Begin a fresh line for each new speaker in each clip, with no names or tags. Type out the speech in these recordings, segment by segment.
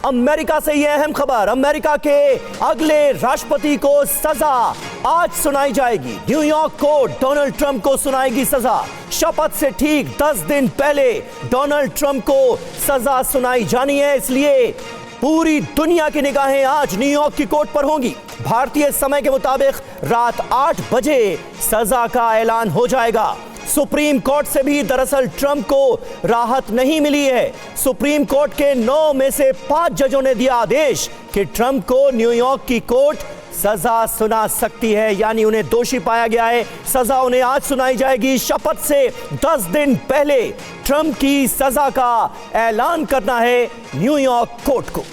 America से यह अहम खबर, अमेरिका के अगले राष्ट्रपति को सजा आज सुनाई जाएगी। न्यूयॉर्क कोर्ट डोनाल्ड ट्रंप को सुनाएगी सजा। शपथ से ठीक 10 दिन पहले डोनाल्ड ट्रंप को सजा सुनाई जानी है, इसलिए पूरी दुनिया की निगाहें आज न्यूयॉर्क की कोर्ट पर होंगी। भारतीय समय के मुताबिक रात 8 बजे सजा का ऐलान हो जाएगा। सुप्रीम कोर्ट से भी दरअसल ट्रंप को राहत नहीं मिली है। सुप्रीम कोर्ट के 9 में से 5 जजों ने दिया आदेश कि ट्रंप को न्यूयॉर्क की कोर्ट सजा सुना सकती है, यानी उन्हें दोषी पाया गया है। सजा उन्हें आज सुनाई जाएगी। शपथ से 10 दिन पहले ट्रंप की सजा का ऐलान करना है न्यूयॉर्क कोर्ट को।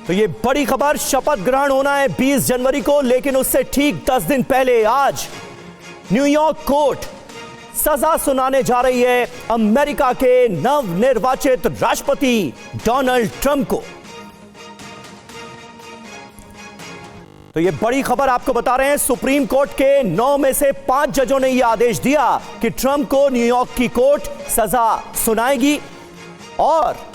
तो ये बड़ी खबर, शपथ ग्रहण होना है 20 जनवरी को, लेकिन उससे ठीक 10 दिन पहले आज न्यूयॉर्क कोर्ट सजा सुनाने जा रही है अमेरिका के नवनिर्वाचित राष्ट्रपति डोनाल्ड ट्रंप को। तो ये बड़ी खबर आपको बता रहे हैं, सुप्रीम कोर्ट के 9 में से 5 जजों ने यह आदेश दिया कि ट्रंप को न्यूयॉर्क की कोर्ट सजा सुनाएगी और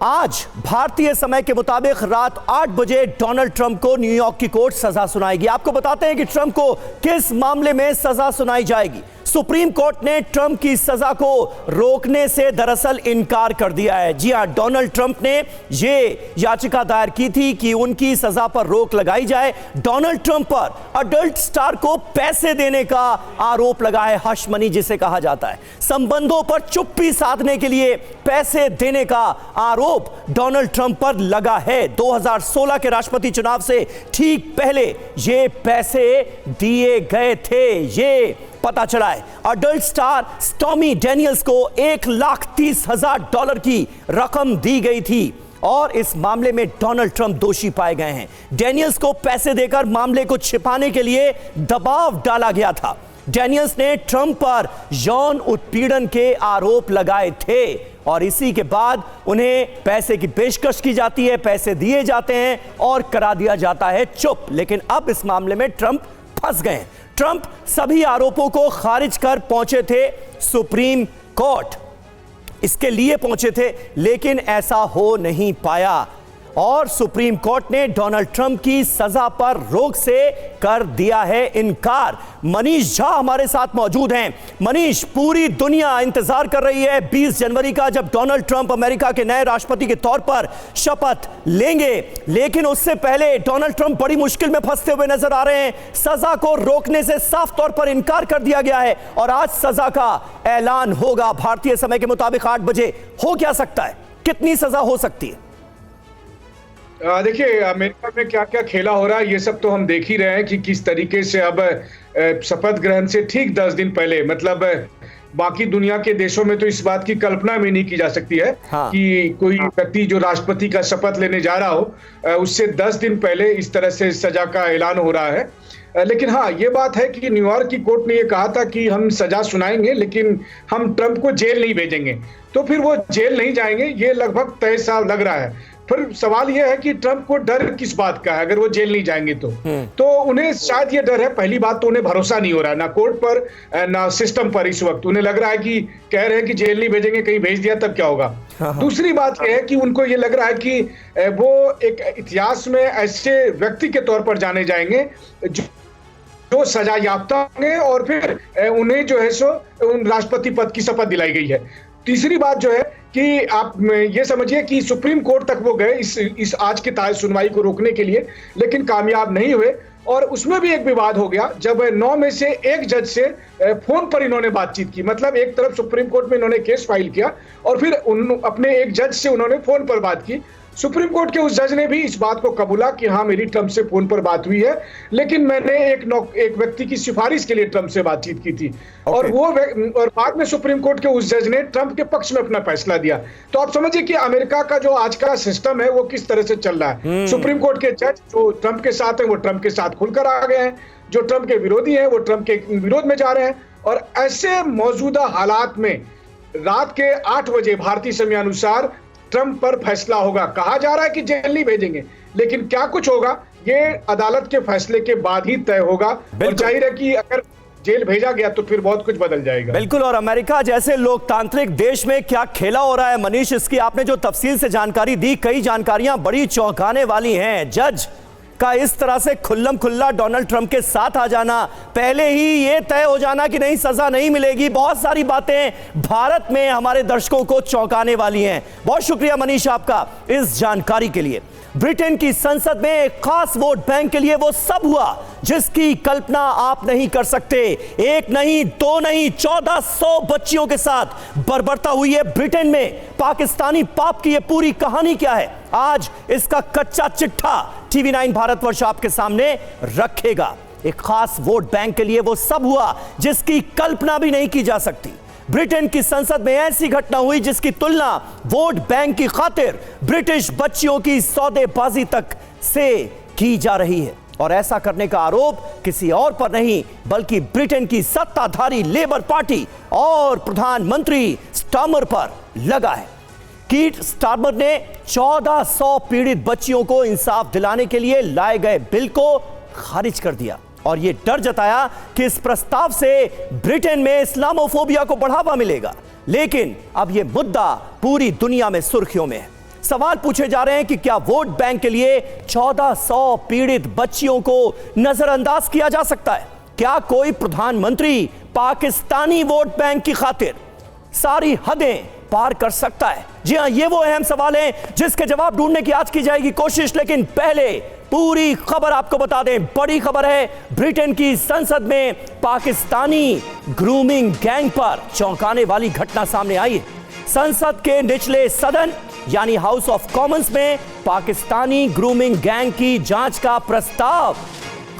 आज भारतीय समय के मुताबिक रात 8 बजे डोनाल्ड ट्रंप को न्यूयॉर्क की कोर्ट सजा सुनाएगी। आपको बताते हैं कि ट्रंप को किस मामले में सजा सुनाई जाएगी। सुप्रीम कोर्ट ने ट्रंप की सजा को रोकने से दरअसल इनकार कर दिया है। जी हां, डोनाल्ड ट्रंप ने ये याचिका दायर की थी कि उनकी सजा पर रोक लगाई जाए। डोनाल्ड ट्रंप पर अडल्ट स्टार को पैसे देने का आरोप लगा है, हश मनी जिसे कहा जाता है। संबंधों पर चुप्पी साधने के लिए पैसे देने का आरोप डोनाल्ड ट्रंप पर लगा है। 2016 के राष्ट्रपति चुनाव से ठीक पहले ये पैसे दिए गए थे, ये पता चला है। अडल्ट स्टार स्टॉर्मी डैनियल्स को $1,30,000 की रकम दी गई थी और इस मामले में डोनाल्ड ट्रंप दोषी पाए गए हैं। डैनियल्स को पैसे देकर मामले को छिपाने के लिए दबाव डाला गया था। डैनियल्स ने ट्रंप पर यौन उत्पीड़न के आरोप लगाए थे और इसी के बाद उन्हें पैसे की पेशकश की जाती है, पैसे दिए जाते हैं और करा दिया जाता है चुप। लेकिन अब इस मामले में ट्रंप फंस गए। ट्रंप सभी आरोपों को खारिज कर पहुंचे थे सुप्रीम कोर्ट, इसके लिए पहुंचे थे, लेकिन ऐसा हो नहीं पाया और सुप्रीम कोर्ट ने डोनाल्ड ट्रंप की सजा पर रोक से कर दिया है इनकार। मनीष झा हमारे साथ मौजूद हैं। मनीष, पूरी दुनिया इंतजार कर रही है 20 जनवरी का, जब डोनाल्ड ट्रंप अमेरिका के नए राष्ट्रपति के तौर पर शपथ लेंगे, लेकिन उससे पहले डोनाल्ड ट्रंप बड़ी मुश्किल में फंसते हुए नजर आ रहे हैं। सजा को रोकने से साफ तौर पर इनकार कर दिया गया है और आज सजा का ऐलान होगा भारतीय समय के मुताबिक 8 बजे। हो क्या सकता है, कितनी सजा हो सकती है?
देखिए, अमेरिका में क्या क्या खेला हो रहा है ये सब तो हम देख ही रहे हैं कि किस तरीके से अब शपथ ग्रहण से ठीक 10 दिन पहले, मतलब बाकी दुनिया के देशों में तो इस बात की कल्पना भी नहीं की जा सकती है कि कोई व्यक्ति जो राष्ट्रपति का शपथ लेने जा रहा हो उससे 10 दिन पहले इस तरह से सजा का ऐलान हो रहा है। लेकिन हाँ, ये बात है कि न्यूयॉर्क की कोर्ट ने ये कहा था कि हम सजा सुनाएंगे लेकिन हम ट्रंप को जेल नहीं भेजेंगे, तो फिर वो जेल नहीं जाएंगे, ये लगभग तय सा लग रहा है। फिर सवाल यह है कि ट्रंप को डर किस बात का है अगर वो जेल नहीं जाएंगे तो उन्हें शायद ये डर है। पहली बात तो उन्हें भरोसा नहीं हो रहा है ना कोर्ट पर ना सिस्टम पर। इस वक्त उन्हें लग रहा है कि कह रहे हैं कि जेल नहीं भेजेंगे, कहीं भेज दिया तब क्या होगा। दूसरी बात यह है कि उनको ये लग रहा है कि वो एक इतिहास में ऐसे व्यक्ति के तौर पर जाने जाएंगे जो सजा याफ्ता होंगे और फिर उन्हें जो है सो उन राष्ट्रपति पद की शपथ दिलाई गई है। तीसरी बात जो है कि आप ये समझिए कि सुप्रीम कोर्ट तक वो गए इस आज के ताज़ा सुनवाई को रोकने के लिए, लेकिन कामयाब नहीं हुए और उसमें भी एक विवाद हो गया जब 9 में से एक जज से फोन पर इन्होंने बातचीत की। मतलब एक तरफ सुप्रीम कोर्ट में इन्होंने केस फाइल किया और फिर अपने एक जज से उन्होंने फोन पर बात की। सुप्रीम कोर्ट के उस जज ने भी इस बात को कबूला कि हाँ, मेरी ट्रंप से फोन पर बात हुई है, लेकिन मैंने एक व्यक्ति की सिफारिश के लिए ट्रंप से बातचीत की थी। और बाद में सुप्रीम कोर्ट के उस जज ने ट्रंप के पक्ष में अपना फैसला दिया। तो आप समझिए कि अमेरिका का जो आज का सिस्टम है वो किस तरह से चल रहा है। सुप्रीम कोर्ट के जज जो ट्रंप के साथ है वो ट्रंप के साथ खुलकर आ गए हैं, जो ट्रंप के विरोधी हैं वो ट्रंप के विरोध में जा रहे हैं। और ऐसे मौजूदा हालात में रात के 8 बजे भारतीय समय अनुसार ट्रंप पर फैसला होगा। कहा जा रहा है कि जेल नहीं भेजेंगे, लेकिन क्या कुछ होगा ये अदालत के फैसले के बाद ही तय होगा। और जाहिर है कि अगर जेल भेजा गया तो फिर बहुत कुछ बदल जाएगा।
बिल्कुल, और अमेरिका जैसे लोकतांत्रिक देश में क्या खेला हो रहा है मनीष, इसकी आपने जो तफसील से जानकारी दी, कई जानकारियां बड़ी चौंकाने वाली हैं। जज का इस तरह से खुल्लम खुल्ला डोनाल्ड ट्रंप के साथ आ जाना, पहले ही ये तय हो जाना कि नहीं सजा नहीं मिलेगी, बहुत सारी बातें भारत में हमारे दर्शकों को चौंकाने वाली हैं। बहुत शुक्रिया मनीष आपका इस जानकारी के लिए। ब्रिटेन की संसद में एक खास वोट बैंक के लिए वो सब हुआ जिसकी कल्पना आप नहीं कर सकते। एक नहीं, दो नहीं, 1400 बच्चियों के साथ बर्बरता हुई है ब्रिटेन में। पाकिस्तानी पाप की ये पूरी कहानी क्या है, आज इसका कच्चा चिट्ठा टीवी 9 भारतवर्ष आपके सामने रखेगा। एक खास वोट बैंक के लिए वो सब हुआ जिसकी कल्पना भी नहीं की जा सकती। ब्रिटेन की संसद में ऐसी घटना हुई जिसकी तुलना वोट बैंक की खातिर ब्रिटिश बच्चियों की सौदेबाजी तक से की जा रही है, और ऐसा करने का आरोप किसी और पर नहीं बल्कि ब्रिटेन की सत्ताधारी लेबर पार्टी और प्रधानमंत्री स्टार्मर पर लगा है। कीर स्टार्मर ने 1400 पीड़ित बच्चियों को इंसाफ दिलाने के लिए लाए गए बिल को खारिज कर दिया और यह डर जताया कि इस प्रस्ताव से ब्रिटेन में इस्लामोफोबिया को बढ़ावा मिलेगा। लेकिन अब यह मुद्दा पूरी दुनिया में सुर्खियों में है। सवाल पूछे जा रहे हैं कि क्या वोट बैंक के लिए 1400 पीड़ित बच्चियों को नजरअंदाज किया जा सकता है? क्या कोई प्रधानमंत्री पाकिस्तानी वोट बैंक की खातिर सारी हदें पार कर सकता है? जी हां, ये वो अहम सवाल हैं जिसके जवाब ढूंढने की आज की जाएगी कोशिश। लेकिन पहले पूरी खबर आपको बता दें। बड़ी खबर है, ब्रिटेन की संसद में पाकिस्तानी ग्रूमिंग गैंग पर चौंकाने वाली घटना सामने आई है। संसद के निचले सदन यानी हाउस ऑफ कॉमन्स में पाकिस्तानी ग्रूमिंग गैंग की जांच का प्रस्ताव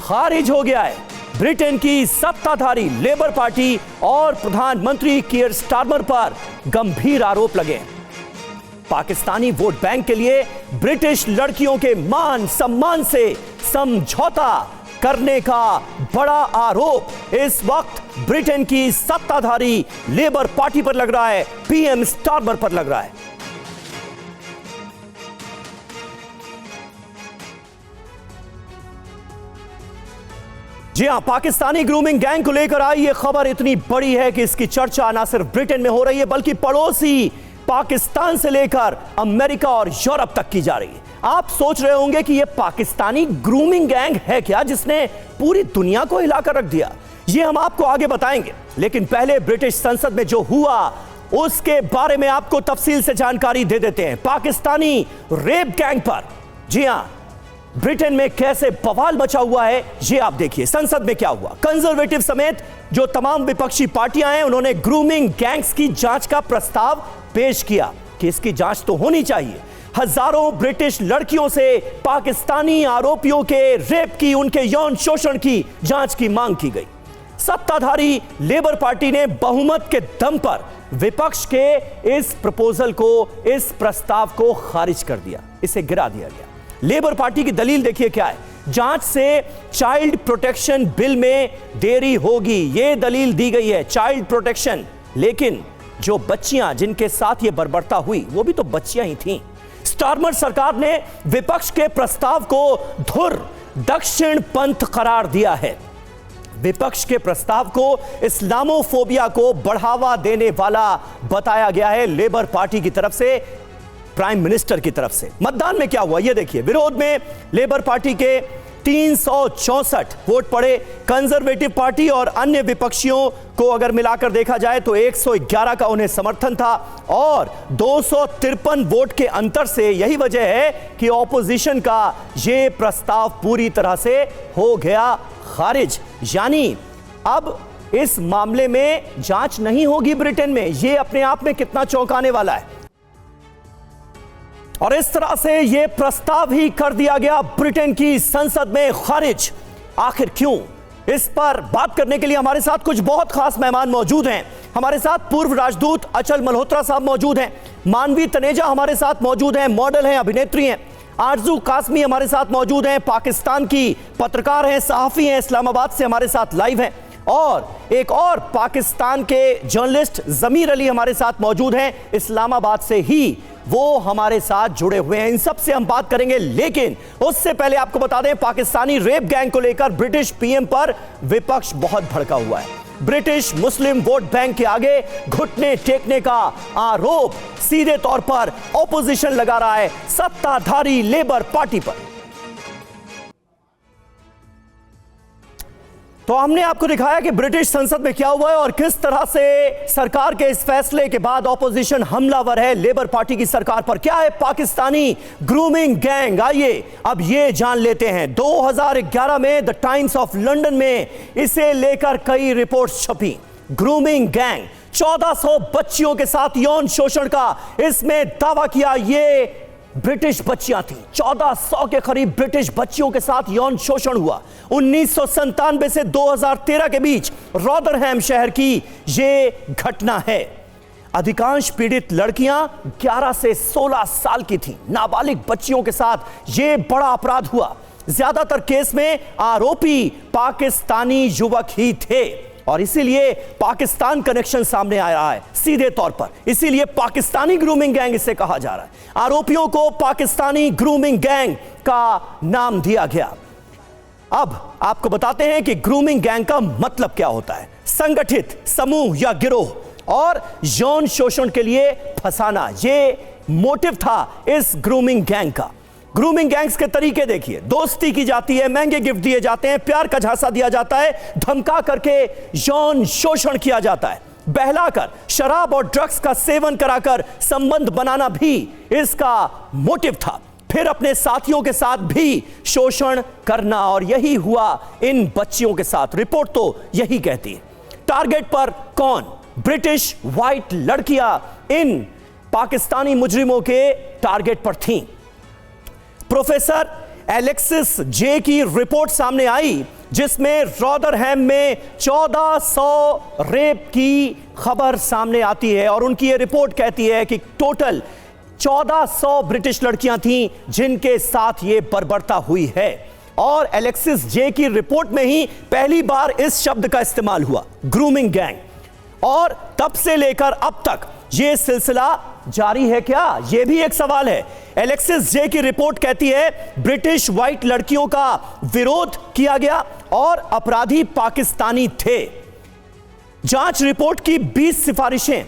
खारिज हो गया है। ब्रिटेन की सत्ताधारी लेबर पार्टी और प्रधानमंत्री कीर स्टार्मर पर गंभीर आरोप लगे। पाकिस्तानी वोट बैंक के लिए ब्रिटिश लड़कियों के मान सम्मान से समझौता करने का बड़ा आरोप इस वक्त ब्रिटेन की सत्ताधारी लेबर पार्टी पर लग रहा है, पीएम स्टार्मर पर लग रहा है। जी हां, पाकिस्तानी ग्रूमिंग गैंग को लेकर आई यह खबर इतनी बड़ी है कि इसकी चर्चा ना सिर्फ ब्रिटेन में हो रही है बल्कि पड़ोसी पाकिस्तान से लेकर अमेरिका और यूरोप तक की जा रही है। आप सोच रहे होंगे कि यह पाकिस्तानी ग्रूमिंग गैंग है क्या जिसने पूरी दुनिया को हिलाकर रख दिया? यह हम आपको आगे बताएंगे, लेकिन पहले ब्रिटिश संसद में जो हुआ उसके बारे में आपको तफसील से जानकारी दे देते हैं। पाकिस्तानी रेप गैंग पर जी हां ब्रिटेन में कैसे बवाल मचा हुआ है ये आप देखिए। संसद में क्या हुआ, कंजर्वेटिव समेत जो तमाम विपक्षी पार्टियां हैं उन्होंने ग्रूमिंग गैंग्स की जांच का प्रस्ताव पेश किया कि इसकी जांच तो होनी चाहिए। हजारों ब्रिटिश लड़कियों से पाकिस्तानी आरोपियों के रेप की, उनके यौन शोषण की जांच की मांग की गई। सत्ताधारी लेबर पार्टी ने बहुमत के दम पर विपक्ष के इस प्रपोजल को, इस प्रस्ताव को खारिज कर दिया, इसे गिरा दिया गया। लेबर पार्टी की दलील देखिए क्या है, जांच से चाइल्ड प्रोटेक्शन बिल में देरी होगी, यह दलील दी गई है, चाइल्ड प्रोटेक्शन। लेकिन जो बच्चियां जिनके साथ यह बर्बरता हुई वो भी तो बच्चियां ही थीं। स्टार्मर सरकार ने विपक्ष के प्रस्ताव को धुर दक्षिण पंथ करार दिया है। विपक्ष के प्रस्ताव को इस्लामोफोबिया को बढ़ावा देने वाला बताया गया है लेबर पार्टी की तरफ से, प्राइम मिनिस्टर की तरफ से। मतदान में क्या हुआ ये देखिए। विरोध में लेबर पार्टी के 364 वोट पड़े। कंजर्वेटिव पार्टी और अन्य विपक्षियों को अगर मिलाकर देखा जाए तो 111 का उन्हें समर्थन था और 253 वोट के अंतर से यही वजह है कि ऑपोजिशन का यह प्रस्ताव पूरी तरह से हो गया खारिज। यानी अब इस मामले में जांच नहीं होगी ब्रिटेन में। यह अपने आप में कितना चौंकाने वाला है। और इस तरह से यह प्रस्ताव ही कर दिया गया ब्रिटेन की संसद में खारिज। आखिर क्यों? इस पर बात करने के लिए हमारे साथ कुछ बहुत खास मेहमान मौजूद हैं। हमारे साथ पूर्व राजदूत अचल मल्होत्रा साहब मौजूद हैं, मानवी तनेजा हमारे साथ मौजूद हैं, मॉडल हैं, अभिनेत्री हैं, आरजू कासमी हमारे साथ मौजूद हैं, पाकिस्तान की पत्रकार हैं, सहाफी हैं, इस्लामाबाद से हमारे साथ लाइव हैं, और एक और पाकिस्तान के जर्नलिस्ट जमीर अली हमारे साथ मौजूद हैं, इस्लामाबाद से ही वो हमारे साथ जुड़े हुए हैं। इन सब से हम बात करेंगे, लेकिन उससे पहले आपको बता दें, पाकिस्तानी रेप गैंग को लेकर ब्रिटिश पीएम पर विपक्ष बहुत भड़का हुआ है। ब्रिटिश मुस्लिम वोट बैंक के आगे घुटने टेकने का आरोप सीधे तौर पर ऑपोजिशन लगा रहा है सत्ताधारी लेबर पार्टी पर। तो हमने आपको दिखाया कि ब्रिटिश संसद में क्या हुआ है और किस तरह से सरकार के इस फैसले के बाद ऑपोजिशन हमलावर है लेबर पार्टी की सरकार पर। क्या है पाकिस्तानी ग्रूमिंग गैंग, आइए अब ये जान लेते हैं। 2011 में द टाइम्स ऑफ लंदन में इसे लेकर कई रिपोर्ट्स छपी। ग्रूमिंग गैंग 1400 बच्चियों के साथ यौन शोषण का इसमें दावा किया। ये ब्रिटिश बच्चियां थी, 1400 के करीब ब्रिटिश बच्चियों के साथ यौन शोषण हुआ। 1997 से 2013 के बीच रॉदरहैम शहर की यह घटना है। अधिकांश पीड़ित लड़कियां 11 से 16 साल की थीं। नाबालिग बच्चियों के साथ यह बड़ा अपराध हुआ। ज्यादातर केस में आरोपी पाकिस्तानी युवक ही थे और इसीलिए पाकिस्तान कनेक्शन सामने आ रहा है सीधे तौर पर। इसीलिए पाकिस्तानी ग्रूमिंग गैंग इसे कहा जा रहा है। आरोपियों को पाकिस्तानी ग्रूमिंग गैंग का नाम दिया गया। अब आपको बताते हैं कि ग्रूमिंग गैंग का मतलब क्या होता है। संगठित समूह या गिरोह और यौन शोषण के लिए फंसाना, यह मोटिव था इस ग्रूमिंग गैंग का। ग्रूमिंग गैंग्स के तरीके देखिए, दोस्ती की जाती है, महंगे गिफ्ट दिए जाते हैं, प्यार का झांसा दिया जाता है, धमका करके यौन शोषण किया जाता है, बहलाकर शराब और ड्रग्स का सेवन कराकर संबंध बनाना भी इसका मोटिव था। फिर अपने साथियों के साथ भी शोषण करना, और यही हुआ इन बच्चियों के साथ। रिपोर्ट तो यही कहती है। टारगेट पर कौन? ब्रिटिश व्हाइट लड़कियां इन पाकिस्तानी मुजरिमों के टारगेट पर थीं। प्रोफेसर एलेक्सिस जे की रिपोर्ट सामने आई जिसमें रॉदरहैम में 1400 रेप की खबर सामने आती है और उनकी ये रिपोर्ट कहती है कि टोटल 1400 ब्रिटिश लड़कियां थीं जिनके साथ ये बर्बरता हुई है। और एलेक्सिस जे की रिपोर्ट में ही पहली बार इस शब्द का इस्तेमाल हुआ, ग्रूमिंग गैंग। और तब से लेकर अब तक ये सिलसिला जारी है क्या? यह भी एक सवाल है। एलेक्सिस जे की रिपोर्ट कहती है ब्रिटिश व्हाइट लड़कियों का विरोध किया गया और अपराधी पाकिस्तानी थे। जांच रिपोर्ट की 20 सिफारिशें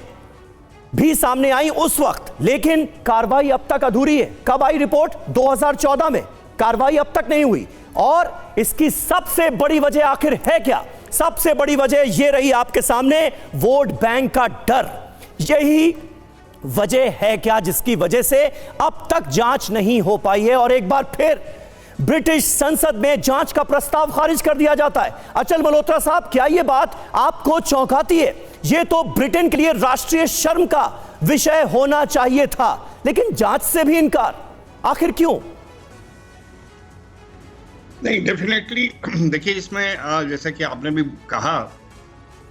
भी सामने आई उस वक्त, लेकिन कार्रवाई अब तक अधूरी है। कब आई रिपोर्ट? 2014 में। कार्रवाई अब तक नहीं हुई। और इसकी सबसे बड़ी वजह आखिर है क्या? सबसे बड़ी वजह यह रही आपके सामने, वोट बैंक का डर। यही वजह है क्या जिसकी वजह से अब तक जांच नहीं हो पाई है और एक बार फिर ब्रिटिश संसद में जांच का प्रस्ताव खारिज कर दिया जाता है। अचल मल्होत्रा साहब, क्या यह बात आपको चौंकाती है? यह तो ब्रिटेन के लिए राष्ट्रीय शर्म का विषय होना चाहिए था, लेकिन जांच से भी इनकार, आखिर क्यों?
नहीं, डेफिनेटली देखिए, इसमें जैसा कि आपने भी कहा,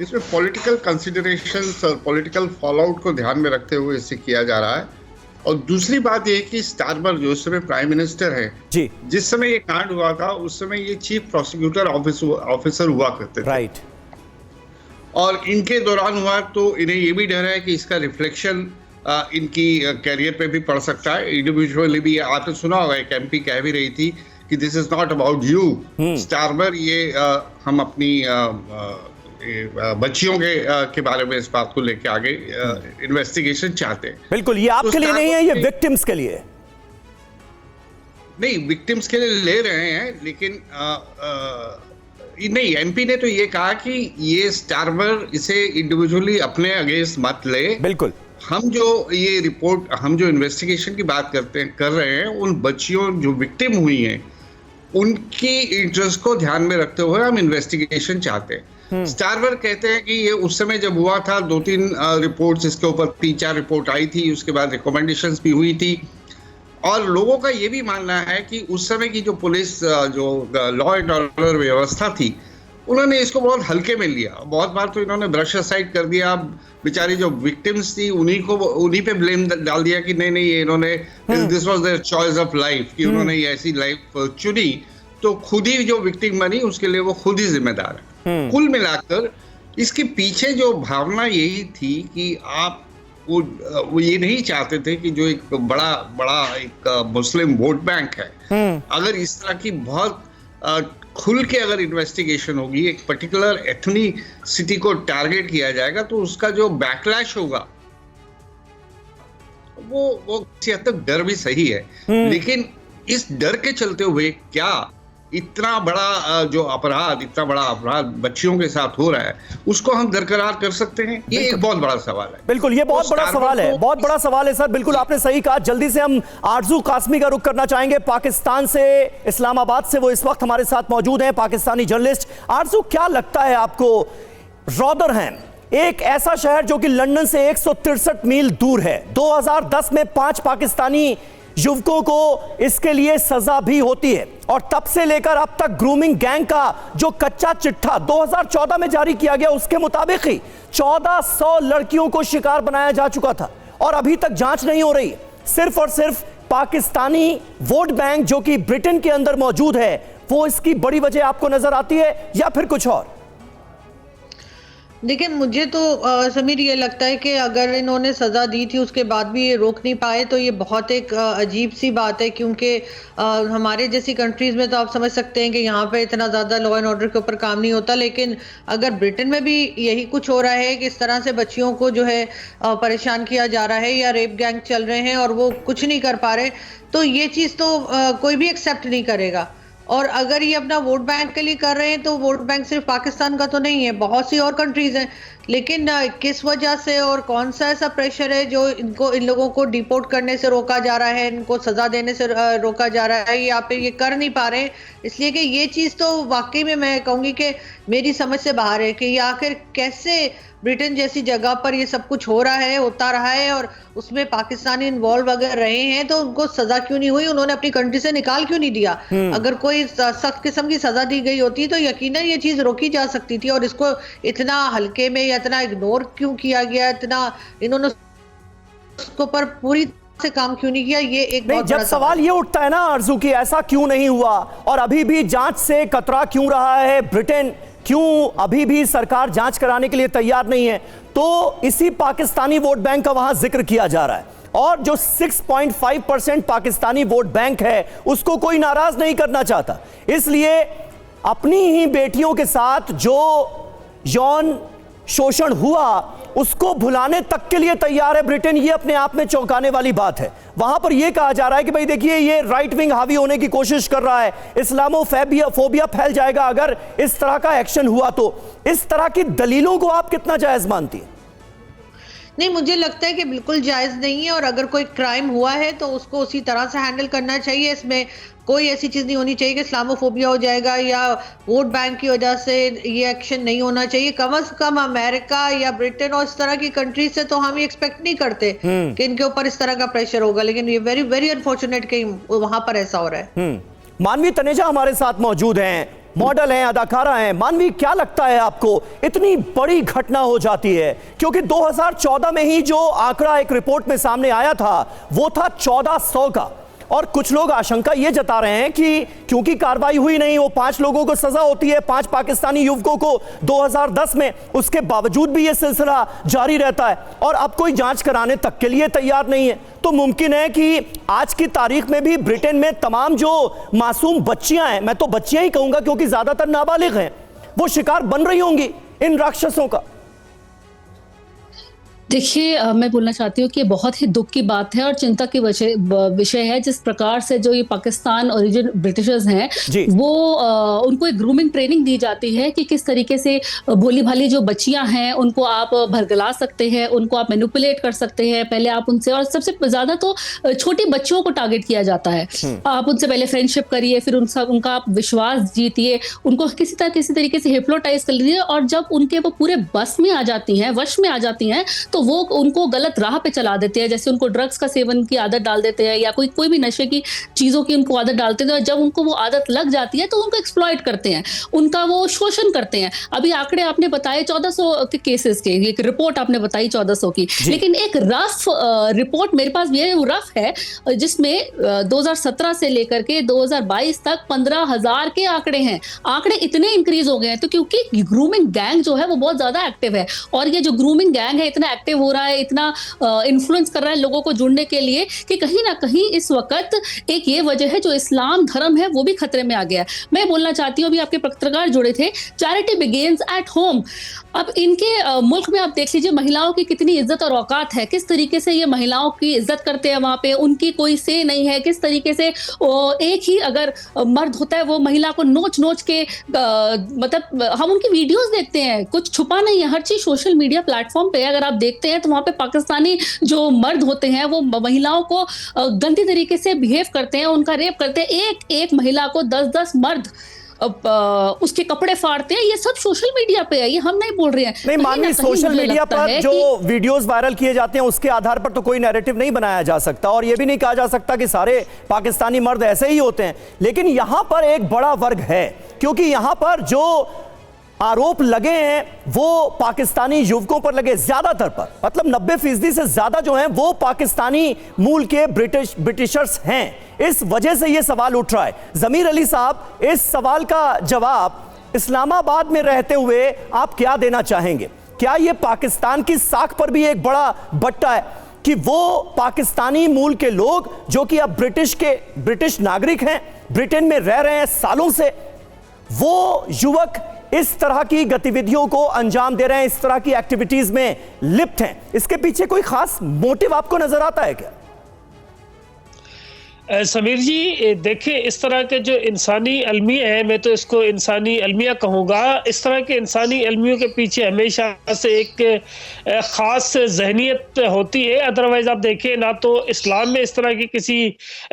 इसमें पॉलिटिकल कंसिडरेशंस और पॉलिटिकल फॉलोआउट को ध्यान में रखते हुए इसे किया जा रहा है। और दूसरी बात यह कि स्टारमर जो इस समय प्राइम मिनिस्टर है जी, जिस समय ये कांड हुआ था उस समय ये चीफ प्रोसिक्यूटर ऑफिसर हुआ करते थे। राइट। और इनके दौरान हुआ तो इन्हें ये भी डर है कि इसका रिफ्लेक्शन इनकी कैरियर पे भी पड़ सकता है। इंडिविजुअली भी आपने सुना होगा, एक एमपी कह भी रही थी कि this is not about you Starmer, ये हम अपनी बच्चियों के बारे में इस बात को लेके आगे इन्वेस्टिगेशन चाहते हैं। बिल्कुल, ये आपके लिए नहीं है, ये विक्टिम्स के लिए। नहीं, विक्टिम्स के लिए ले रहे हैं, लेकिन नहीं, एमपी ने तो ये कहा कि ये स्टारमर इसे इंडिविजुअली अपने अगेंस्ट मत ले। बिल्कुल, हम जो ये रिपोर्ट, हम जो इन्वेस्टिगेशन की बात कर रहे हैं, उन बच्चियों जो विक्टिम हुई हैं उनकी इंटरेस्ट को ध्यान में रखते हुए हम इन्वेस्टिगेशन चाहते हैं। स्टारमर कहते हैं कि ये उस समय जब हुआ था 2-3 रिपोर्ट्स, इसके ऊपर 3-4 रिपोर्ट आई थी, उसके बाद रिकमेंडेशंस भी हुई थी। और लोगों का ये भी मानना है कि उस समय की जो पुलिस, जो लॉ एंड ऑर्डर व्यवस्था थी, उन्होंने इसको बहुत हल्के में लिया। बहुत बार तो इन्होंने ब्रश असाइड कर दिया। बेचारी जो विक्टिम्स थी उन्हीं पे ब्लेम डाल दिया कि नहीं ये इन्होंने, this was their choice of life, कि उन्होंने ये ऐसी लाइफ चुनी, तो खुद ही जो विक्टिम बनी उसके लिए वो खुद ही जिम्मेदार है। कुल मिलाकर इसके पीछे जो भावना यही थी कि आप वो ये नहीं चाहते थे कि जो एक बड़ा बड़ा एक मुस्लिम वोट बैंक है, अगर इस तरह की बहुत खुल के अगर इन्वेस्टिगेशन होगी, एक पर्टिकुलर एथनिसिटी को टारगेट किया जाएगा, तो उसका जो बैकलैश होगा वो किसी हद तक डर भी सही है। लेकिन इस डर के चलते हुए क्या इतना बड़ा इतना बड़ा अपराध बच्चियों के साथ हो रहा है, उसको हम बरकरार कर सकते हैं? ये एक बहुत बड़ा सवाल है।
बिल्कुल, ये बहुत बड़ा सवाल है, बहुत बड़ा सवाल है सर। बिल्कुल आपने सही कहा। जल्दी से हम आरजू कासमी का रुख करना चाहेंगे पाकिस्तान से, इस्लामाबाद से। वो इस वक्त हमारे साथ मौजूद हैं, पाकिस्तानी जर्नलिस्ट। आरजू, क्या लगता है आपको, रॉदरहैम एक ऐसा शहर जो कि लंदन से 163 मील दूर है, 2010 में 5 पाकिस्तानी युवकों को इसके लिए सजा भी होती है, और तब से लेकर अब तक ग्रूमिंग गैंग का जो कच्चा चिट्ठा 2014 में जारी किया गया, उसके मुताबिक ही 1400 लड़कियों को शिकार बनाया जा चुका था, और अभी तक जांच नहीं हो रही। सिर्फ और सिर्फ पाकिस्तानी वोट बैंक जो कि ब्रिटेन के अंदर मौजूद है, वो इसकी बड़ी वजह आपको नजर आती है, या फिर कुछ और?
देखिए, मुझे तो समीर ये लगता है कि अगर इन्होंने सज़ा दी थी उसके बाद भी ये रोक नहीं पाए, तो ये बहुत एक अजीब सी बात है, क्योंकि हमारे जैसी कंट्रीज़ में तो आप समझ सकते हैं कि यहाँ पे इतना ज़्यादा लॉ एंड ऑर्डर के ऊपर काम नहीं होता। लेकिन अगर ब्रिटेन में भी यही कुछ हो रहा है कि इस तरह से बच्चियों को जो है परेशान किया जा रहा है, या रेप गैंग चल रहे हैं और वो कुछ नहीं कर पा रहे, तो ये चीज़ तो कोई भी एक्सेप्ट नहीं करेगा। और अगर ये अपना वोट बैंक के लिए कर रहे हैं, तो वोट बैंक सिर्फ पाकिस्तान का तो नहीं है, बहुत सी और कंट्रीज हैं। लेकिन किस वजह से और कौन सा ऐसा प्रेशर है जो इन लोगों को डिपोर्ट करने से रोका जा रहा है, इनको सजा देने से रोका जा रहा है, या फिर ये कर नहीं पा रहे? इसलिए कि ये चीज़ तो वाकई में मैं कहूँगी कि मेरी समझ से बाहर है कि ये आखिर कैसे ब्रिटेन जैसी जगह पर ये सब कुछ हो रहा है, होता रहा है, और उसमें पाकिस्तानी इन्वॉल्व अगर रहे हैं तो उनको सजा क्यों नहीं हुई? उन्होंने अपनी कंट्री से निकाल क्यों नहीं दिया? अगर कोई सख्त किस्म की सजा दी गई होती तो यकीनन ये चीज रोकी जा सकती थी, और इसको इतना हल्के में या इतना इग्नोर क्यों किया गया, इतना इन्होंने उसको पर पूरी से काम क्यों नहीं किया? ये एक बहुत
जब सवाल ये उठता है ना आरजू की, ऐसा क्यों नहीं हुआ, और अभी भी जांच से कतरा क्यों रहा है ब्रिटेन, क्यों अभी भी सरकार जांच कराने के लिए तैयार नहीं है, तो इसी पाकिस्तानी वोट बैंक का वहां जिक्र किया जा रहा है। और जो 6.5% पाकिस्तानी वोट बैंक है, उसको कोई नाराज नहीं करना चाहता, इसलिए अपनी ही बेटियों के साथ जो यौन शोषण हुआ उसको भुलाने तक के लिए तैयार है ब्रिटेन। ये अपने आप में चौंकाने वाली बात है। वहां पर यह कहा जा रहा है कि भाई देखिए, ये राइट विंग हावी होने की कोशिश कर रहा है, इस्लामोफोबिया फैल जाएगा अगर इस तरह का एक्शन हुआ तो। इस तरह की दलीलों को आप कितना जायज मानती हैं?
नहीं, मुझे लगता है कि बिल्कुल जायज नहीं है, और अगर कोई क्राइम हुआ है तो उसको उसी तरह से हैंडल करना चाहिए। इसमें कोई ऐसी चीज नहीं होनी चाहिए कि इस्लामोफोबिया हो जाएगा या वोट बैंक की वजह से ये एक्शन नहीं होना चाहिए। कम से कम अमेरिका या ब्रिटेन और इस तरह की कंट्री से तो हम ये एक्सपेक्ट नहीं करते कि इनके ऊपर इस तरह का प्रेशर होगा, लेकिन ये वेरी वेरी अनफॉर्चुनेट कि वहां पर ऐसा हो रहा है।
मानवी तनेजा हमारे साथ मौजूद हैं, मॉडल हैं, अदाकारा हैं। मानवी, क्या लगता है आपको, इतनी बड़ी घटना हो जाती है? क्योंकि 2014 में ही जो आंकड़ा एक रिपोर्ट में सामने आया था वो था 1400 का, और कुछ लोग आशंका ये जता रहे हैं कि क्योंकि कार्रवाई हुई नहीं, वो 5 लोगों को सजा होती है, 5 पाकिस्तानी युवकों को 2010 में, उसके बावजूद भी ये सिलसिला जारी रहता है, और अब कोई जांच कराने तक के लिए तैयार नहीं है। तो मुमकिन है कि आज की तारीख में भी ब्रिटेन में तमाम जो मासूम बच्चियां हैं, मैं तो बच्चियां ही कहूंगा क्योंकि ज्यादातर नाबालिग हैं, वो शिकार बन रही होंगी इन राक्षसों का।
देखिए, मैं बोलना चाहती हूँ कि बहुत ही दुख की बात है और चिंता की विषय है जिस प्रकार से जो ये पाकिस्तान ओरिजिन ब्रिटिशर्स हैं वो उनको एक ग्रूमिंग ट्रेनिंग दी जाती है कि किस तरीके से भोली भाली जो बच्चियां हैं उनको आप भरगला सकते हैं, उनको आप मैनिपुलेट कर सकते हैं। पहले आप उनसे, और सबसे ज्यादा तो छोटी बच्चियों को टारगेट किया जाता है, आप उनसे पहले फ्रेंडशिप करिए, फिर उनका आप विश्वास जीतिए, उनको किसी तरीके से हिप्नोटाइज कर लीजिए, और जब उनके वो पूरे बस में आ जाती हैं, वश में आ जाती हैं, तो वो उनको गलत राह पे चला देते हैं। जैसे उनको ड्रग्स का सेवन की आदत डाल देते हैं या कोई भी नशे की चीजों की उनको आदत डालते हैं। जब उनको वो आदत लग जाती है तो उनको एक्सप्लॉइट करते हैं, उनका वो शोषण करते हैं। अभी आंकड़े आपने बताए 1400 के केसेस के, एक रिपोर्ट आपने बताई 1400 की, लेकिन एक रफ रिपोर्ट मेरे पास भी है, वो रफ है, जिसमें 2017 से लेकर के 2022 तक 15,000 के आंकड़े हैं। आंकड़े इतने इंक्रीज हो गए हैं तो क्योंकि ग्रूमिंग गैंग जो है वो बहुत ज्यादा एक्टिव है, और ये जो ग्रूमिंग गैंग है इतना एक्टिव एक्टिव हो रहा है, इतना इन्फ्लुएंस कर रहा है लोगों को जुड़ने के लिए, कि कहीं ना कहीं इस वक्त एक ये वजह है जो इस्लाम धर्म है वो भी खतरे में आ गया है। मैं बोलना चाहती हूँ, अभी आपके पत्रकार जुड़े थे, चैरिटी बिगिंस एट होम। अब इनके मुल्क में आप देख लीजिए महिलाओं की कितनी इज्जत और औकात है, किस तरीके से ये महिलाओं की इज्जत करते हैं वहां पे, उनकी कोई से नहीं है, किस तरीके से एक ही अगर मर्द होता है वो महिला को नोच नोच के मतलब हम उनकी वीडियोस देखते हैं, कुछ छुपा नहीं है, हर चीज सोशल मीडिया प्लेटफॉर्म पे अगर आप देखते हैं तो वहां पे पाकिस्तानी जो मर्द होते हैं वो महिलाओं को गंदी तरीके से बिहेव करते हैं, उनका रेप करते हैं, एक एक महिला को 10-10 मर्द उसके कपड़े फाड़ते हैं। ये सब सोशल मीडिया पे है, ये हम नहीं बोल रहे हैं।
नहीं मानवी, सोशल मीडिया पर जो वीडियोस वायरल किए जाते हैं उसके आधार पर तो कोई नैरेटिव नहीं बनाया जा सकता, और ये भी नहीं कहा जा सकता कि सारे पाकिस्तानी मर्द ऐसे ही होते हैं। लेकिन यहां पर एक बड़ा वर्ग है, क्योंकि यहां पर जो आरोप लगे हैं वो पाकिस्तानी युवकों पर लगे, ज्यादातर पर, मतलब 90% से ज्यादा जो हैं वो पाकिस्तानी मूल के ब्रिटिशर्स हैं। इस वजह से यह सवाल उठ रहा है। जमीर अली साहब, इस सवाल का जवाब इस्लामाबाद में रहते हुए आप क्या देना चाहेंगे? क्या यह पाकिस्तान की साख पर भी एक बड़ा बट्टा है कि वो पाकिस्तानी मूल के लोग जो कि अब ब्रिटिश नागरिक हैं, ब्रिटेन में रह रहे हैं सालों से, वो युवक इस तरह की गतिविधियों को अंजाम दे रहे हैं, इस तरह की एक्टिविटीज में लिप्त हैं? इसके पीछे कोई खास मोटिव आपको नजर आता है क्या?
समीर जी, देखिए इस तरह के जो इंसानी अलमिया है, मैं तो इसको इंसानी अलमिया कहूँगा, इस तरह के इंसानी अलमियों के पीछे हमेशा से एक ख़ास जहनीत होती है। अदरवाइज़ आप देखिए ना तो इस्लाम में इस तरह की किसी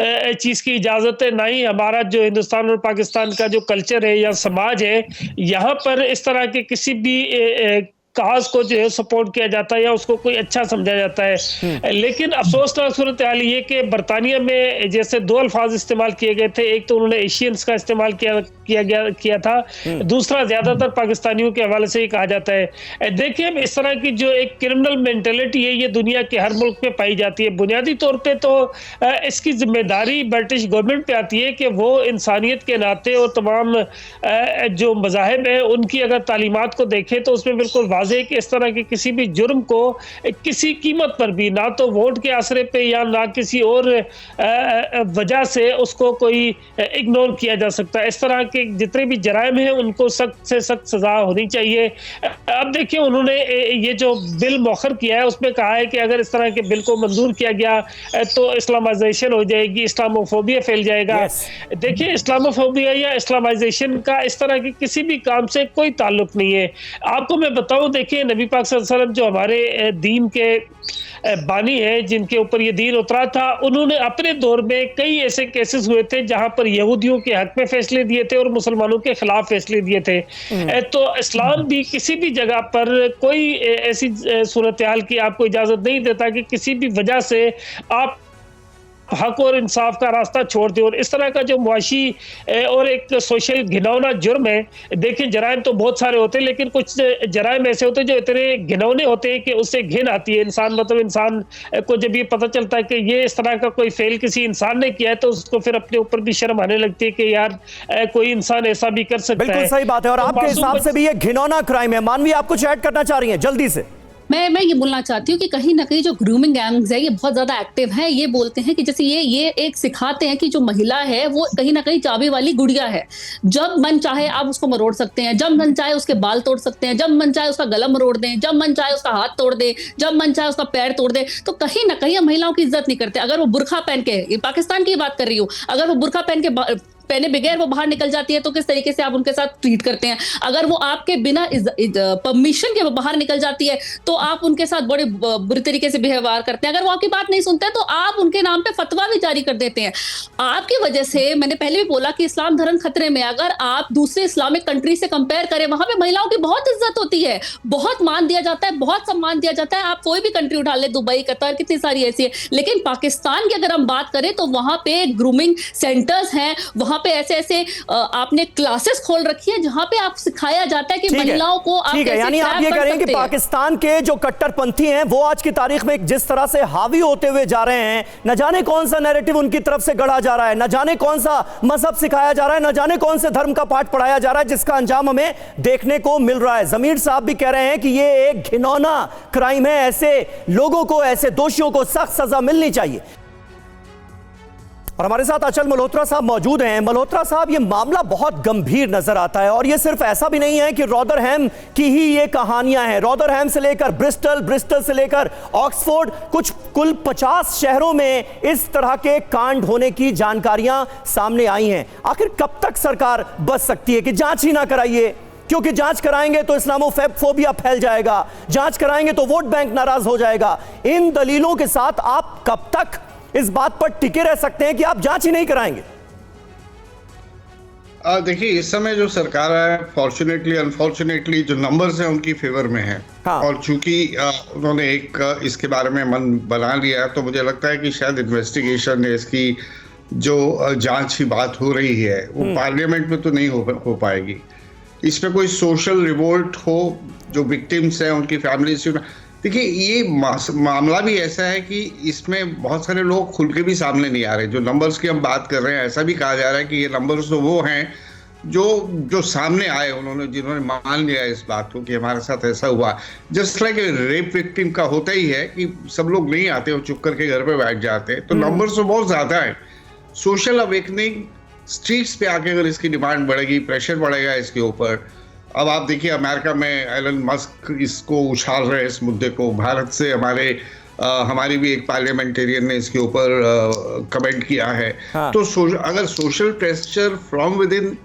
चीज़ की इजाज़त है, ना ही हमारा जो हिंदुस्तान और पाकिस्तान का जो कल्चर है या समाज है, यहाँ पर इस तरह के किसी भी काज को जो है सपोर्ट किया जाता है या उसको कोई अच्छा समझा जाता है। लेकिन अफसोसनाक सूरत हाल ये कि बरतानिया में जैसे दो अल्फाज इस्तेमाल किए गए थे, एक तो उन्होंने एशियंस का इस्तेमाल किया था, दूसरा ज्यादातर पाकिस्तानियों के हवाले से ही कहा जाता है। देखिए इस तरह की जो एक क्रिमिनल मेंटेलिटी है ये दुनिया के हर मुल्क में पाई जाती है। बुनियादी तौर पे तो इसकी जिम्मेदारी ब्रिटिश गवर्नमेंट पे आती है कि वो इंसानियत के नाते और तमाम जो मज़ाहिब है उनकी अगर तालीमात को देखे तो उसमें बिल्कुल कि इस तरह के किसी भी जुर्म को किसी कीमत पर भी, ना तो वोट के आसरे पे या ना किसी और वजह से उसको कोई इग्नोर किया जा सकता है। इस तरह के जितने भी जराइम हैं उनको सख्त से सख्त सजा होनी चाहिए। अब देखिए उन्होंने ये जो बिल मौखर किया है उसमें कहा है कि अगर इस तरह के बिल को मंजूर किया गया तो इस्लामाइजेशन हो जाएगी, इस्लामोफोबिया फैल जाएगा। देखिए इस्लामोफोबिया या इस्लामाइजेशन का इस तरह के किसी भी काम से कोई ताल्लुक नहीं है। आपको मैं बताऊं, देखिए नबी पाक सल्लल्लाहु अलैहि वसल्लम जो हमारे दीन के बानी है, जिनके ऊपर ये दीन उतरा था, उन्होंने अपने दौर में कई ऐसे केसेस हुए थे जहां पर यहूदियों के हक में फैसले दिए थे और मुसलमानों के खिलाफ फैसले दिए थे। तो इस्लाम भी किसी भी जगह पर कोई ऐसी सूरत हाल की आपको इजाजत नहीं देता कि किसी भी वजह से आप हक और इंसाफ का रास्ता छोड़ दे। और इस तरह का जो मुआशी और एक सोशल घिनौना जुर्म है, देखिए जराइम तो बहुत सारे होते हैं लेकिन कुछ जराइम ऐसे होते हैं जो इतने घिनौने होते हैं कि उससे घिन आती है। इंसान को जब ये पता चलता है कि ये इस तरह का कोई फेल किसी इंसान ने किया है तो उसको फिर अपने ऊपर भी शर्म आने लगती है कि यार कोई इंसान ऐसा भी कर सकता है।
बिल्कुल सही बात है। और आपके हिसाब से भी ये घिनौना क्राइम है। मानवी, आप कुछ ऐड करना चाह रही हैं जल्दी से?
मैं ये बोलना चाहती हूँ कि कहीं ना कहीं जो ग्रूमिंग गैंग्स है ये बहुत ज्यादा एक्टिव है। ये बोलते हैं कि जैसे ये एक सिखाते हैं कि जो महिला है वो कहीं ना कहीं चाबी वाली गुड़िया है, जब मन चाहे आप उसको मरोड़ सकते हैं, जब मन चाहे उसके बाल तोड़ सकते हैं, जब मन चाहे उसका गला मरोड़ दें, जब मन चाहे उसका हाथ तोड़ दे, जब मन चाहे उसका पैर तोड़ दे। तो कहीं ना कहीं हम महिलाओं की इज्जत नहीं करते। अगर वो बुर्खा पहन के, पाकिस्तान की बात कर रही हूँ, अगर वो बुर्खा पहने बगैर वो बाहर निकल जाती है तो किस तरीके से आप उनके साथ ट्रीट करते हैं। अगर वो आपके बिना परमिशन के वो बाहर निकल जाती है तो आप उनके साथ बड़े बुरी तरीके से व्यवहार करते हैं। अगर वो आपकी बात नहीं सुनते तो आप उनके नाम पे फतवा भी जारी कर देते हैं। आपकी वजह से, मैंने पहले भी बोला कि इस्लाम धर्म खतरे में। अगर आप दूसरे इस्लामिक कंट्री से कंपेयर करें, वहां पे महिलाओं की बहुत इज्जत होती है, बहुत मान दिया जाता है, बहुत सम्मान दिया जाता है। आप कोई भी कंट्री उठा ले, दुबई, कतर, कितनी सारी ऐसी है। लेकिन पाकिस्तान की अगर हम बात करें तो वहां पे ग्रूमिंग सेंटर्स हैं, वहां वहां पे ऐसे आपने क्लासेस खोल रखी है जहां पे आप सिखाया जाता है कि महिलाओं को आप कैसे
यानी आप ये कह रहे हैं कि पाकिस्तान के जो कट्टरपंथी हैं वो आज की तारीख में जिस तरह से हावी होते हुए जा रहे हैं, न जाने कौन सा नैरेटिव उनकी तरफ से गढ़ा जा रहा है, न जाने कौन सा मजहब सिखाया जा रहा है, न जाने कौन से धर्म का पाठ पढ़ाया जा रहा है, जिसका अंजाम हमें देखने को मिल रहा है। जमीर साहब भी कह रहे हैं कि ये एक घिनौना क्राइम है, ऐसे लोगों को, ऐसे दोषियों को सख्त सजा मिलनी चाहिए। और हमारे साथ अचल मल्होत्रा साहब मौजूद हैं। मल्होत्रा साहब, ये मामला बहुत गंभीर नजर आता है और ये सिर्फ ऐसा भी नहीं है कि रॉदरहैम की ही ये कहानियां हैं। रॉदरहैम से लेकर ब्रिस्टल, ब्रिस्टल से लेकर ऑक्सफोर्ड, कुल 50 शहरों में इस तरह के कांड होने की जानकारियां सामने आई हैं। आखिर कब तक सरकार बच सकती है कि जांच ही ना कराइए, क्योंकि जांच कराएंगे तो इस्लामोफोबिया फैल जाएगा, जांच कराएंगे तो वोट बैंक नाराज हो जाएगा। इन दलीलों के साथ आप कब तक इस बात पर टिके रह सकते हैं कि आप जांच ही नहीं कराएंगे?
देखिए, इस समय जो सरकार है, फॉर्चुनेटली अनफॉर्चुनेटली जो नंबर्स हैं उनकी फेवर में है। हाँ। और चूंकि उन्होंने एक इसके बारे में मन बना लिया, तो मुझे लगता है कि शायद इन्वेस्टिगेशन, इसकी जो जांच की बात हो रही है वो पार्लियामेंट में तो नहीं हो पाएगी। इसमें कोई सोशल रिवोल्ट हो, जो विक्टिम्स हैं उनकी फैमिली से। देखिए, ये मामला भी ऐसा है कि इसमें बहुत सारे लोग खुल के भी सामने नहीं आ रहे। जो नंबर्स की हम बात कर रहे हैं, ऐसा भी कहा जा रहा है कि ये नंबर्स तो वो हैं जो सामने आए, जिन्होंने मान लिया इस बात को कि हमारे साथ ऐसा हुआ। जस्ट लाइक रेप विक्टिम का होता ही है कि सब लोग नहीं आते, वो चुप करके घर पे बैठ जाते हैं। तो नंबर्स तो बहुत ज्यादा है। सोशल अवेकनिंग, स्ट्रीट्स पे आके अगर इसकी डिमांड बढ़ेगी, प्रेशर बढ़ेगा इसके ऊपर। अब आप देखिए, अमेरिका में एलन मस्क इसको उछाल रहे हैं, इस मुद्दे को। भारत से हमारी भी एक पार्लियामेंटेरियन ने इसके ऊपर कमेंट किया है। हाँ। तो अगर social pressure from with in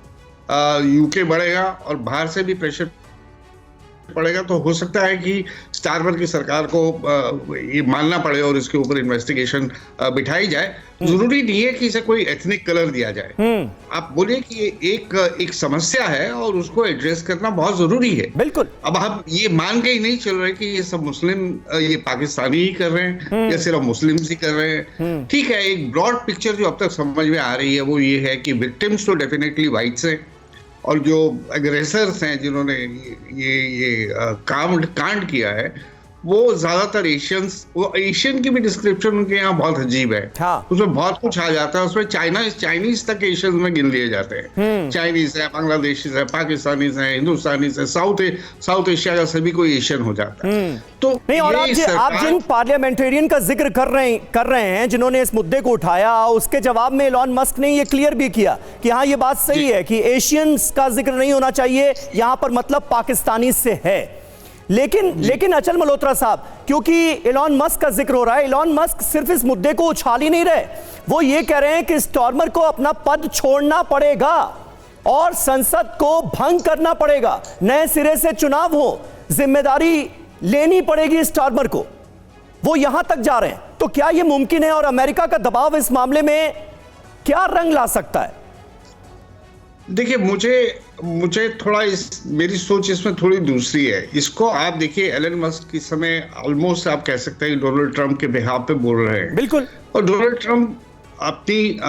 UK बढ़ेगा और बाहर से भी प्रेशर पड़ेगा, तो हो सकता है कि स्टारमर की सरकार को ये मानना पड़े और इसके ऊपर इन्वेस्टिगेशन बिठाई जाए। जरूरी नहीं है कि इसे कोई एथनिक कलर दिया जाए। आप बोलिए कि ये एक समस्या है और उसको एड्रेस करना बहुत जरूरी है।
बिल्कुल।
अब हम ये मान के ही नहीं चल रहे कि ये सब मुस्लिम, ये पाकिस्तानी ही कर रहे हैं या सिर्फ मुस्लिम्स ही कर रहे हैं। ठीक है, एक ब्रॉड पिक्चर जो अब तक समझ में आ रही है वो ये है कि विक्टिम्स तो डेफिनेटली वाइट्स हैं, और जो एग्रेसर्स हैं, जिन्होंने ये कांड किया है, वो ज्यादातर एशियन की भी डिस्क्रिप्शन उनके यहाँ बहुत अजीब है। हाँ। उसमें बहुत कुछ आ जाता है। उसमें चाइनीज तक एशियन में गिन लिए जाते हैं। चाइनीज है, बांग्लादेशीज है, पाकिस्तानीज है, हिंदुस्तानीज है, साउथ एशिया का सभी कोई एशियन हो जाता है। तो
नहीं, और आप जिन पार्लियामेंटेरियन का जिक्र कर रहे हैं जिन्होंने इस मुद्दे को उठाया, उसके जवाब में एलन मस्क ने ये क्लियर भी किया कि हाँ, ये बात सही है कि एशियंस का जिक्र नहीं होना चाहिए, यहां पर मतलब पाकिस्तानी से है। लेकिन अचल मल्होत्रा साहब, क्योंकि एलन मस्क का जिक्र हो रहा है, एलन मस्क सिर्फ इस मुद्दे को उछाल ही नहीं रहे, वो ये कह रहे हैं कि स्टॉर्मर को अपना पद छोड़ना पड़ेगा और संसद को भंग करना पड़ेगा, नए सिरे से चुनाव हो, जिम्मेदारी लेनी पड़ेगी स्टॉर्मर को। वो यहां तक जा रहे हैं। तो क्या यह मुमकिन है और अमेरिका का दबाव इस मामले में क्या रंग ला सकता है?
देखिए, मुझे थोड़ा मेरी सोच इसमें थोड़ी दूसरी है। इसको आप देखिए, एलन मस्क इस समय ऑलमोस्ट आप कह सकते हैं कि डोनाल्ड ट्रंप के बिहाफ पे बोल रहे हैं। बिल्कुल। और डोनाल्ड ट्रंप अपनी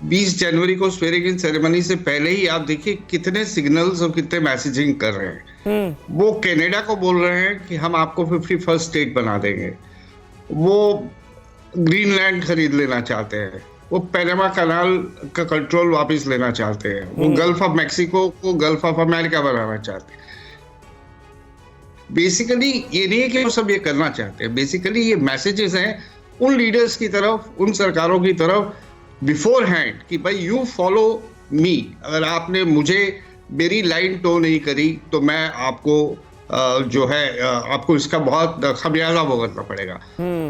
20 जनवरी को स्वेरिंग इन सेरेमनी से पहले ही आप देखिए कितने सिग्नल्स और कितने मैसेजिंग कर रहे हैं। वो कनाडा को बोल रहे हैं कि हम आपको 51st स्टेट बना देंगे। वो ग्रीनलैंड खरीद लेना चाहते हैं। वो पैनामा कनाल का कंट्रोल वापस लेना चाहते हैं। वो गल्फ ऑफ मैक्सिको को गल्फ ऑफ अमेरिका बनाना चाहते हैं। बेसिकली ये नहीं है कि वो सब ये करना चाहते हैं। बेसिकली ये मैसेजेस हैं उन लीडर्स की तरफ, उन सरकारों की तरफ बिफोर हैंड कि भाई यू फॉलो मी। अगर आपने मेरी लाइन टो नहीं करी तो मैं आपको जो है आपको इसका बहुत खमियाजा भुगतना पड़ेगा।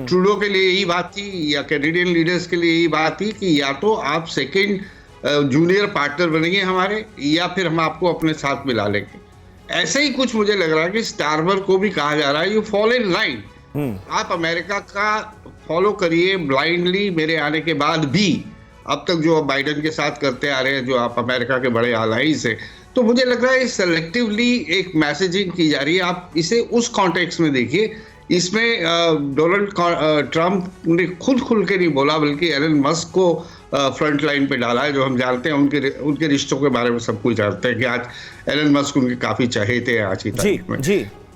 ट्रूडो के लिए यही बात थी, या कैनेडियन लीडर्स के लिए यही बात थी कि या तो आप सेकंड जूनियर पार्टनर बनेंगे हमारे, या फिर हम आपको अपने साथ मिला लेंगे। ऐसे ही कुछ मुझे लग रहा है कि स्टारमर को भी कहा जा रहा है, यू फॉलो इन लाइन। आप अमेरिका का फॉलो करिए ब्लाइंडली। मेरे आने के बाद भी अब तक जो बाइडेन के साथ करते आ रहे हैं, जो आप अमेरिका के बड़े अलाइज हैं, तो मुझे लग रहा है सेलेक्टिवली एक मैसेजिंग की जा रही है। आप इसे उस कॉन्टेक्स्ट में देखिए इसमें डोनाल्ड ट्रंप ने खुल के नहीं बोला, बल्कि एलन मस्क को फ्रंट लाइन पे डाला है। जो हम जानते हैं उनके रिश्तों के बारे में सब कुछ जानते हैं कि आज एलन मस्क उनके काफी चहेते हैं आज की तारीख में।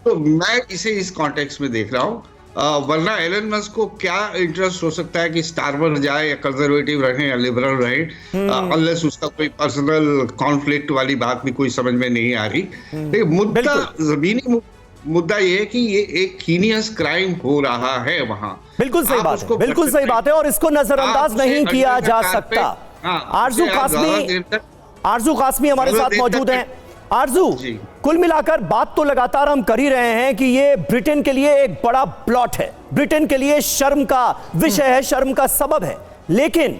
तो मैं इसे इस कॉन्टेक्स्ट में देख रहा हूँ। वरना एलन मस्क को क्या इंटरेस्ट हो सकता है कि स्टारमर जाए या कंजर्वेटिव रहे या लिबरल रहे, अनलेस उसका कोई पर्सनल कॉन्फ्लिक्ट वाली बात भी कोई समझ में नहीं आ रही। लेकिन मुद्दा, जमीनी मुद्दा ये है कि ये एक हीनियस क्राइम हो रहा है वहां।
बिल्कुल सही बात है, बिल्कुल सही बात है, और इसको नजरअंदाज नहीं किया जा सकता। आरजू कासमी हमारे साथ मौजूद हैं। आरजू, कुल मिलाकर बात तो लगातार हम कर ही रहे हैं कि ये ब्रिटेन के लिए एक बड़ा प्लॉट है, ब्रिटेन के लिए शर्म का विषय है, शर्म का सबब है। लेकिन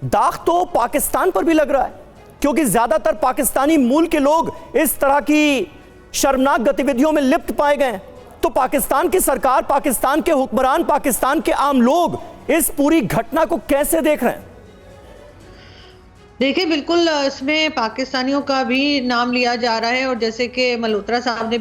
दाग तो पाकिस्तान पर भी लग रहा है, क्योंकि ज्यादातर पाकिस्तानी मूल के लोग इस तरह की शर्मनाक गतिविधियों में लिप्त पाए गए। तो पाकिस्तान की सरकार, पाकिस्तान के हुक्मरान, पाकिस्तान के आम लोग इस पूरी घटना को कैसे देख रहे हैं?
देखिए, बिल्कुल इसमें पाकिस्तानियों का भी नाम लिया जा रहा है, और जैसे कि मल्होत्रा साहब ने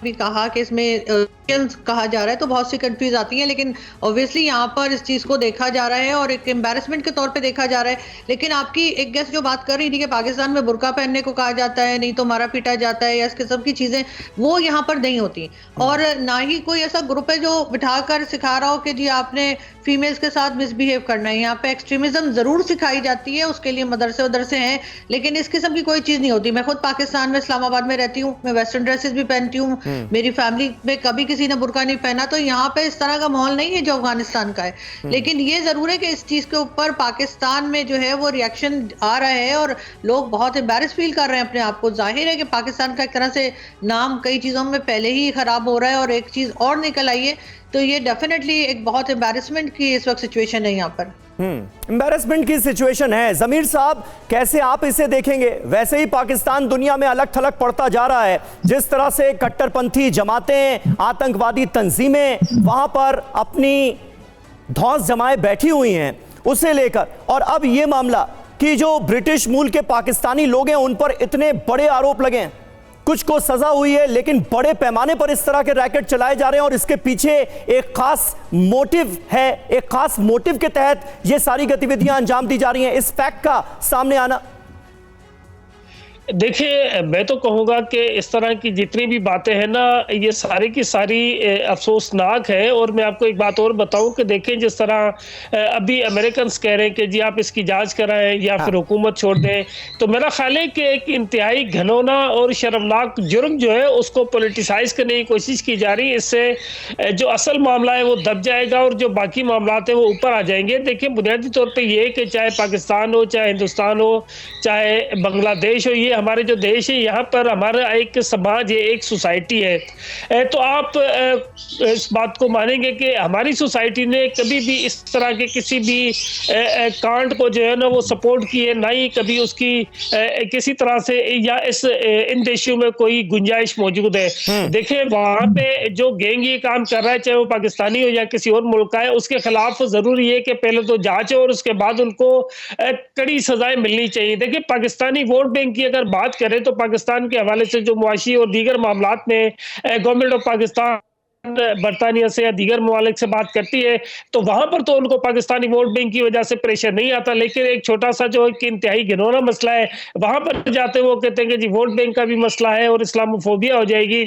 भी कहा कि इसमें कहा जा रहा है, तो बहुत सी कंट्रीज आती हैं, लेकिन ऑब्वियसली यहाँ पर इस चीज को देखा जा रहा है और एक एम्बैरेसमेंट के तौर पे देखा जा रहा है। लेकिन आपकी एक गेस्ट जो बात कर रही थी कि पाकिस्तान में बुर्का पहनने को कहा जाता है, नहीं तो मारा पीटा जाता है, या इस किस्म की चीजें, वो यहाँ पर नहीं होती। और ना ही कोई ऐसा ग्रुप है जो बिठाकर सिखा रहा हो कि जी आपने फीमेल्स के साथ मिसबिहेव करना है। यहाँ पे एक्सट्रीमिज्म जरूर सिखाई जाती है, उसके लिए मदरसे उदरसे हैं, लेकिन इस किस्म की कोई चीज नहीं होती। मैं खुद पाकिस्तान में इस्लामाबाद में रहती हूँ, मैं वेस्टर्न ड्रेसेस भी पहनती हूँ, मेरी फैमिली में कभी किसी ने बुर्का नहीं पहना, तो यहाँ पे इस तरह का माहौल नहीं है जो अफगानिस्तान का है। लेकिन ये जरूर है कि इस चीज के ऊपर पाकिस्तान में जो है वो रिएक्शन आ रहा है और लोग बहुत एम्बैरेस फील कर रहे हैं अपने आप को। जाहिर है कि पाकिस्तान का एक तरह से नाम कई चीजों में पहले ही खराब हो रहा है, और एक चीज और निकल आई है, तो ये डेफिनेटली एक बहुत एम्बैरेसमेंट की इस वक्त सिचुएशन है यहाँ पर।
एम्बैरेसमेंट की सिचुएशन है। जमीर साहब, कैसे आप इसे देखेंगे? वैसे ही पाकिस्तान दुनिया में अलग थलग पड़ता जा रहा है, जिस तरह से कट्टरपंथी जमातें, आतंकवादी तंजीमें वहां पर अपनी धौंस जमाए बैठी हुई हैं उसे लेकर, और अब ये मामला कि जो ब्रिटिश मूल के पाकिस्तानी लोग हैं उन पर इतने बड़े आरोप लगे हैं, कुछ को सजा हुई है, लेकिन बड़े पैमाने पर इस तरह के रैकेट चलाए जा रहे हैं, और इसके पीछे एक खास मोटिव है, एक खास मोटिव के तहत ये सारी गतिविधियां अंजाम दी जा रही हैं। इस फैक्ट का सामने आना,
देखिए, मैं तो कहूँगा कि इस तरह की जितनी भी बातें हैं ना, ये सारी की सारी अफसोसनाक है। और मैं आपको एक बात और बताऊं कि देखें, जिस तरह अभी अमेरिकन कह रहे हैं कि जी आप इसकी जांच कराएं या फिर हुकूमत छोड़ दें, तो मेरा ख्याल है कि एक इंतहाई घिनौना और शर्मनाक जुर्म जो है उसको पॉलिटिसाइज करने की कोशिश की जा रही है। इससे जो असल मामला है वो दब जाएगा और जो बाकी मामला है वो ऊपर आ जाएंगे। देखिए, बुनियादी तौर पर ये कि चाहे पाकिस्तान हो, चाहे हिंदुस्तान हो, चाहे बांग्लादेश हो, ये हमारे जो देश है, यहाँ पर हमारा एक समाज है, एक सोसाइटी है। तो आप इस बात को मानेंगे कि हमारी सोसाइटी ने कभी भी इस तरह के किसी भी कांड को जो है ना वो सपोर्ट की है, ना ही कभी उसकी किसी तरह से या इन देशों में कोई गुंजाइश मौजूद है। देखिए, वहां पे जो गैंग ये काम कर रहा है, चाहे वो पाकिस्तानी हो या किसी और मुल्क का है, उसके खिलाफ जरूरी है कि पहले तो जांच हो और उसके बाद उनको कड़ी सजाएं मिलनी चाहिए। देखिए, पाकिस्तानी वोट बैंक की अगर बात करें तो पाकिस्तान के हवाले से जो मुआशी और दीगर मामलात में गवर्नमेंट ऑफ पाकिस्तान बरतानिया से या दीगर ममालिक से बात करती है, तो वहां पर तो उनको पाकिस्तानी वोट बैंक की वजह से प्रेशर नहीं आता। लेकिन एक छोटा सा जो इंतहाई घिनौना मसला है, वहां पर जाते वो कहते हैं कि जी वोट बैंक का भी मसला है और इस्लामोफोबिया हो जाएगी।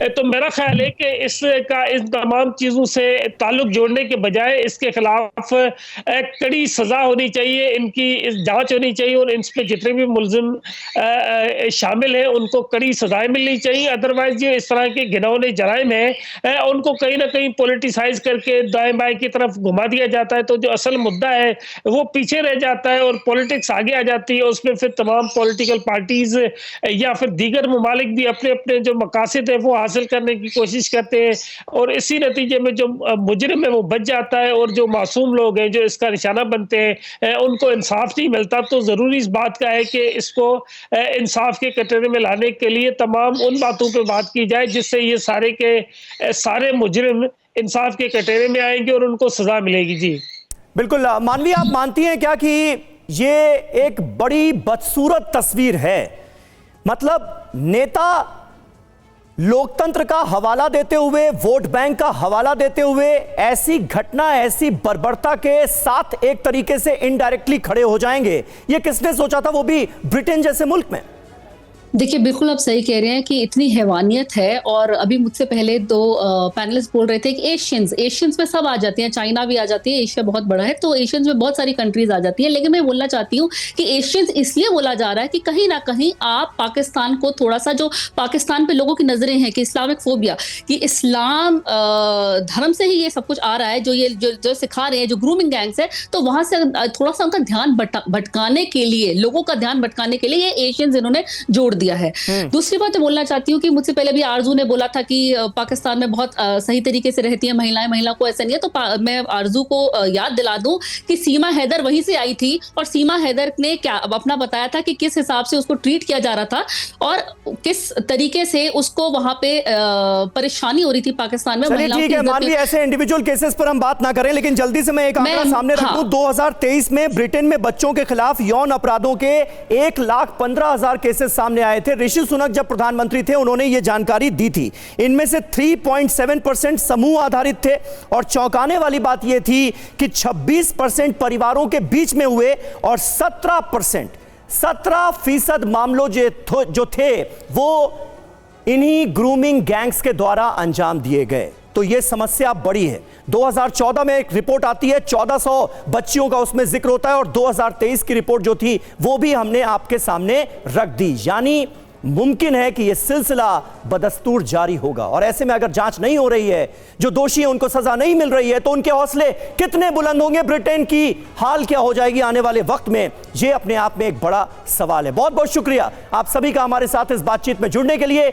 तो मेरा ख्याल है कि इसका इन तमाम चीजों से ताल्लुक जोड़ने के बजाय इसके खिलाफ कड़ी सजा होनी चाहिए, इनकी जांच होनी चाहिए और इन पे जितने भी मुलजिम शामिल है उनको कड़ी सजाएं मिलनी चाहिए। अदरवाइज जो इस तरह के घिनौने जराइम है उनको कहीं ना कहीं पॉलिटिसाइज करके दाएं बाएं की तरफ घुमा दिया जाता है, तो जो असल मुद्दा है वो पीछे रह जाता है और पॉलिटिक्स आगे आ जाती है। उसमें फिर तमाम पॉलिटिकल पार्टीज या फिर दीगर ममालिक भी अपने अपने जो मकासद है वो हासिल करने की कोशिश करते हैं, और इसी नतीजे में जो मुजरिम है वो बच जाता है और जो मासूम लोग हैं जो इसका निशाना बनते हैं उनको इंसाफ नहीं मिलता। तो जरूरी इस बात का है कि इसको इंसाफ के कटोरे में लाने के लिए तमाम उन बातों पर बात की जाए जिससे ये सारे मुजरिम इंसाफ के कटोरे में आएंगे और उनको सजा मिलेगी। जी
बिल्कुल। मानवी, आप मानती हैं क्या कि ये एक बड़ी बदसूरत तस्वीर है? मतलब नेता लोकतंत्र का हवाला देते हुए, वोट बैंक का हवाला देते हुए ऐसी घटना, ऐसी बर्बरता के साथ एक तरीके से इनडायरेक्टली खड़े हो जाएंगे, ये किसने सोचा था, वो भी ब्रिटेन जैसे मुल्क में।
देखिए बिल्कुल आप सही कह रहे हैं कि इतनी हैवानियत है। और अभी मुझसे पहले दो पैनलिस्ट बोल रहे थे कि एशियंस में सब आ जाती हैं, चाइना भी आ जाती है, एशिया बहुत बड़ा है तो एशियंस में बहुत सारी कंट्रीज आ जाती है। लेकिन मैं बोलना चाहती हूँ कि एशियंस इसलिए बोला जा रहा है कि कहीं ना कहीं आप पाकिस्तान को थोड़ा सा, जो पाकिस्तान पे लोगों की नजरें हैं कि इस्लामिक फोबिया, कि इस्लाम धर्म से ही ये सब कुछ आ रहा है, जो सिखा रहे हैं, जो ग्रूमिंग गैंग्स है, तो वहां से थोड़ा सा उनका ध्यान भटकाने के लिए, लोगों का ध्यान भटकाने के लिए ये एशियंस इन्होंने जोड़ दिया है। दूसरी बात बोलना चाहती हूँ कि मुझसे पहले भी आरजू ने बोला था कि पाकिस्तान में बहुत सही तरीके से रहती है महिलाएं, महिला को ऐसा नहीं है। तो मैं आरजू को याद दिला दूं कि सीमा हैदर वहीं से आई थी और सीमा हैदर ने क्या अपना बताया था कि किस हिसाब से उसको ट्रीट किया जा रहा था और किस तरीके से उसको वहां पे परेशानी हो रही थी पाकिस्तान में।
ठीक है, मान लीजिए ऐसे इंडिविजुअल केसेस पर हम बात ना करें, लेकिन जल्दी से मैं एक आंकड़ा सामने रख दूं। 2023 में ब्रिटेन में बच्चों के खिलाफ यौन अपराधों के 1,15,000 केसेस सामने आए थे। ऋषि सुनक जब प्रधानमंत्री थे उन्होंने यह जानकारी दी थी। इनमें से 3.7% समूह आधारित थे और चौंकाने वाली बात यह थी कि 26% परिवारों के बीच में हुए और 17% मामलों जो थे वो इन्हीं ग्रूमिंग गैंग्स के द्वारा अंजाम दिए गए। तो यह समस्या बड़ी है। 2014 में एक रिपोर्ट आती है, 1400 बच्चियों का उसमें जिक्र होता है और 2023 की रिपोर्ट जो थी वो भी हमने आपके सामने रख दी। यानी मुमकिन है कि यह सिलसिला बदस्तूर जारी होगा और ऐसे में अगर जांच नहीं हो रही है, जो दोषी है उनको सजा नहीं मिल रही है, तो उनके हौसले कितने बुलंद होंगे, ब्रिटेन की हाल क्या हो जाएगी आने वाले वक्त में, यह अपने आप में एक बड़ा सवाल है। बहुत बहुत शुक्रिया आप सभी का हमारे साथ इस बातचीत में जुड़ने के लिए।